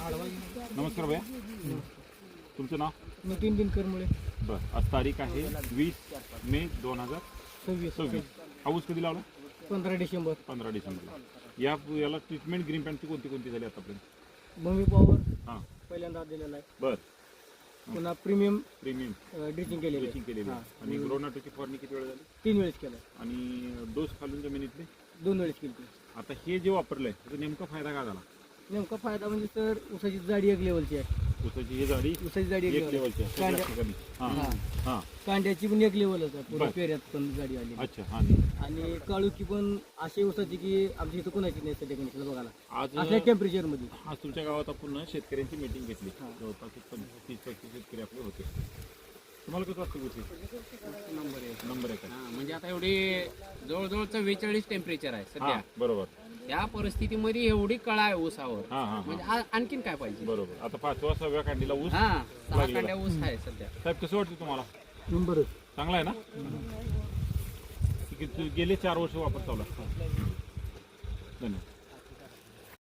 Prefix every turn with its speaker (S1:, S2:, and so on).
S1: नमस्कार भैया, तुमचं नाव?
S2: नितीन दिनकर मुळे.
S1: बरं, आज तारीख आहे 20 मे 2026. हा ऊस कधी लावला?
S2: 15 डिसेंबर.
S1: 15 डिसेंबरला. याला ट्रीटमेंट ग्रीन पॅन्टची कोणती कोणती झाली आतापर्यंत?
S2: भूमी पॉवर
S1: हां
S2: पहिल्यांदा दिलेला आहे.
S1: बरं,
S2: पुन्हा प्रीमियम
S1: प्रीमियम
S2: ड्रिचिंग केलेली
S1: ड्रेसिंग केलेली आहे. आणि ग्रोनाटोची फवारणी किती वेळ झाली?
S2: 3 वेळेस केलं.
S1: आणि डोस खालून जमिनीतले
S2: 2 वेळेस केली.
S1: आता हे जे वापरलंय त्याचा नेमका फायदा काय झाला?
S2: नेमका फायदा म्हणजे सर ऊसाची जाडी एक लेवलची आहे.
S1: ऊसाची ही जाडी
S2: ऊसाची जाडी एक
S1: एक
S2: लेवल
S1: लेवलची आहे सगळ्या ठिकाणी. हां हां,
S2: कांड्याची पण एक लेवलच आहे. पुढे पेऱ्यात पण जाडी आली.
S1: अच्छा. हां,
S2: आणि काळुकी पण अशी ऊसाची की आमच्या इथं कोणाची नाही सध्या कंडिशनला बघायला
S1: आज
S2: असल्या टेम्परेचर मध्ये.
S1: आज तुमच्या गावात आपण शेतकऱ्यांची मीटिंग घेतली. जवळपास 30-35 शेतकरी आपले होते. तुम्हाला कसं वाटतं गोष्टी? नंबर एक आहे.
S3: म्हणजे आता एवढी जवळजवळ 44 टेम्परेचर आहे सध्या.
S1: हां, बरोबर.
S3: या परिस्थितीमध्ये एवढी कळा आहे ऊसावर,
S1: हां हां
S3: म्हणजे आणखीन काय पाहिजे.
S1: बरोबर. आता 5व्या 6व्या कांडीला ऊस
S3: हा 6
S1: लागलेला.
S3: कांड्या ऊस आहे सध्या.
S1: साहेब, कसं वाटतं तुम्हाला?
S2: नंबर
S1: चांगला आहे ना? गेले 4 वर्ष वापर चालू आहे. धन्यवाद.